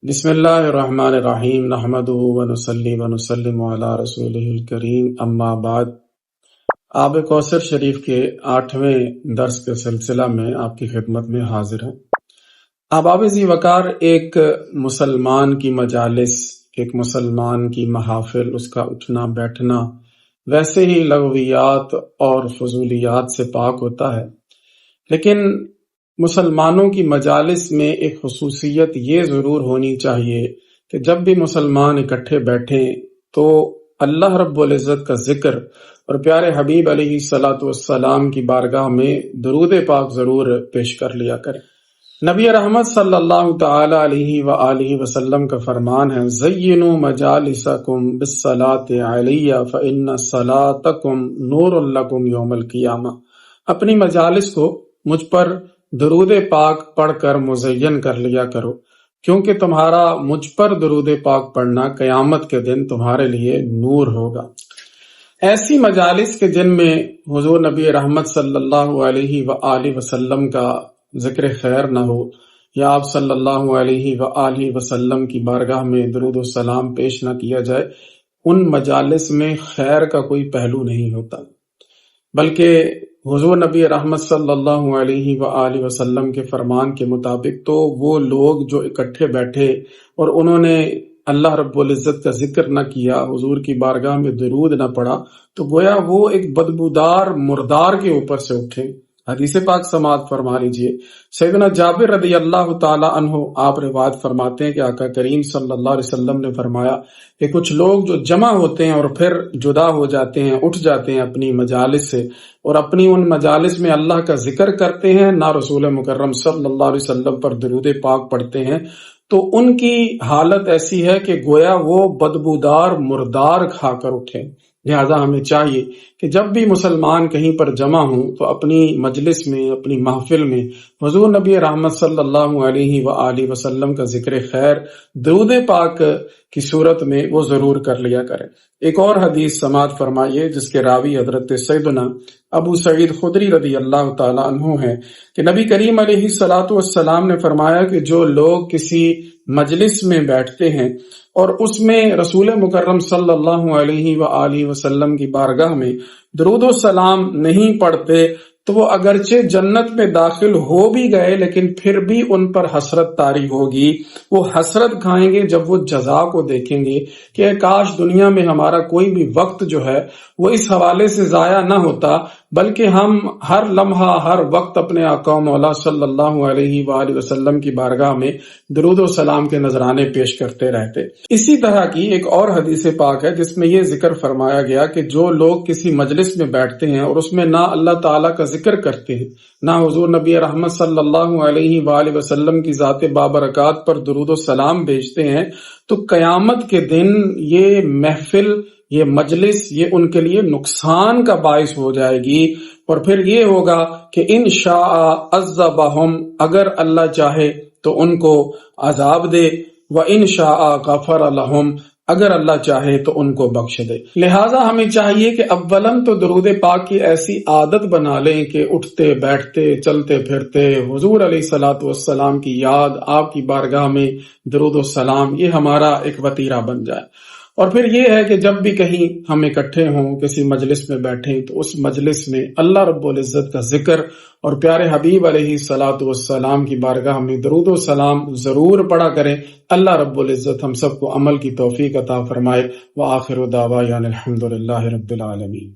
بسم اللہ الرحمن الرحیم نحمدہ ونصلی ونسلم علی رسولہ الکریم اما بعد۔ آب کوثر شریف کے 8ویں درس کے سلسلہ میں آپ کی خدمت میں حاضر ہیں۔ احباب ذی وقار، ایک مسلمان کی مجالس، ایک مسلمان کی محافل، اس کا اٹھنا بیٹھنا ویسے ہی لغویات اور فضولیات سے پاک ہوتا ہے، لیکن مسلمانوں کی مجالس میں ایک خصوصیت یہ ضرور ہونی چاہیے کہ جب بھی مسلمان اکٹھے بیٹھیں تو اللہ رب العزت کا ذکر اور پیارے حبیب علیہ الصلاۃ والسلام کی بارگاہ میں درود پاک ضرور پیش کر لیا کریں۔ نبی رحمت صلی اللہ تعالی علیہ وآلہ وسلم کا فرمان ہے، زینوا مجالسکم بالصلاۃ علی فإن صلاتکم نور لکم یوم القیامہ۔ اپنی مجالس کو مجھ پر درود پاک پڑھ کر مزین کر لیا کرو، کیونکہ تمہارا مجھ پر درود پاک پڑھنا قیامت کے دن تمہارے لیے نور ہوگا۔ ایسی مجالس کے جن میں حضور نبی رحمت صلی اللہ علیہ وآلہ وسلم کا ذکر خیر نہ ہو یا آپ صلی اللہ علیہ وآلہ وسلم کی بارگاہ میں درود و سلام پیش نہ کیا جائے، ان مجالس میں خیر کا کوئی پہلو نہیں ہوتا، بلکہ حضور نبی رحمت صلی اللہ علیہ وآلہ وسلم کے فرمان کے مطابق تو وہ لوگ جو اکٹھے بیٹھے اور انہوں نے اللہ رب العزت کا ذکر نہ کیا، حضور کی بارگاہ میں درود نہ پڑھا، تو گویا وہ ایک بدبودار مردار کے اوپر سے اٹھے۔ حدیث پاک سماعت فرما لیجئے، سیدنا جابر رضی اللہ تعالی عنہ آپ روایت فرماتے ہیں کہ آقا کریم صلی اللہ علیہ وسلم نے فرمایا کہ کچھ لوگ جو جمع ہوتے ہیں اور پھر جدا ہو جاتے ہیں، اٹھ جاتے ہیں اپنی مجالس سے اور اپنی ان مجالس میں اللہ کا ذکر کرتے ہیں، نہ رسول مکرم صلی اللہ علیہ وسلم پر درود پاک پڑھتے ہیں، تو ان کی حالت ایسی ہے کہ گویا وہ بدبودار مردار کھا کر اٹھے۔ لہذا ہمیں چاہیے کہ جب بھی مسلمان کہیں پر جمع ہوں تو اپنی مجلس میں، اپنی محفل میں حضور نبی رحمت صلی اللہ علیہ وآلہ وسلم کا ذکر خیر درود پاک کی صورت میں وہ ضرور کر لیا کریں۔ ایک اور حدیث سماعت فرمائیے جس کے راوی حضرت سیدنا ابو سعید خدری رضی اللہ تعالی عنہ ہے کہ نبی کریم علیہ الصلاۃ والسلام نے فرمایا کہ جو لوگ کسی مجلس میں بیٹھتے ہیں اور اس میں رسول مکرم صلی اللہ علیہ وآلہ وسلم کی بارگاہ میں درود و سلام نہیں پڑھتے تو وہ اگرچہ جنت میں داخل ہو بھی گئے لیکن پھر بھی ان پر حسرت طاری ہوگی۔ وہ حسرت کھائیں گے جب وہ جزا کو دیکھیں گے کہ کاش دنیا میں ہمارا کوئی بھی وقت جو ہے وہ اس حوالے سے ضائع نہ ہوتا، بلکہ ہم ہر لمحہ ہر وقت اپنے آقا مولا صلی اللہ علیہ وآلہ وسلم کی بارگاہ میں درود و سلام کے نذرانے پیش کرتے رہتے۔ اسی طرح کی ایک اور حدیث پاک ہے جس میں یہ ذکر فرمایا گیا کہ جو لوگ کسی مجلس میں بیٹھتے ہیں اور اس میں نہ اللہ تعالیٰ کا ذکر کرتے ہیں، نہ حضور نبی رحمت صلی اللہ علیہ وآلہ وسلم کی ذات بابرکات پر درود و سلام بھیجتے ہیں، تو قیامت کے دن یہ محفل، یہ مجلس، یہ ان کے لیے نقصان کا باعث ہو جائے گی، اور پھر یہ ہوگا کہ انشاء عذبہم، اگر اللہ چاہے تو ان کو عذاب دے، وانشاء غفر لہم، اگر اللہ چاہے تو ان کو بخش دے۔ لہٰذا ہمیں چاہیے کہ اولاً تو درود پاک کی ایسی عادت بنا لیں کہ اٹھتے بیٹھتے چلتے پھرتے حضور علیہ الصلاۃ والسلام کی یاد، آپ کی بارگاہ میں درود و سلام، یہ ہمارا ایک وتیرہ بن جائے۔ اور پھر یہ ہے کہ جب بھی کہیں ہم اکٹھے ہوں، کسی مجلس میں بیٹھیں، تو اس مجلس میں اللہ رب العزت کا ذکر اور پیارے حبیب علیہ الصلاۃ والسلام کی بارگاہ میں درود و سلام ضرور پڑھا کریں۔ اللہ رب العزت ہم سب کو عمل کی توفیق عطا فرمائے۔ وآخر دعوانا الحمد للہ رب العالمین۔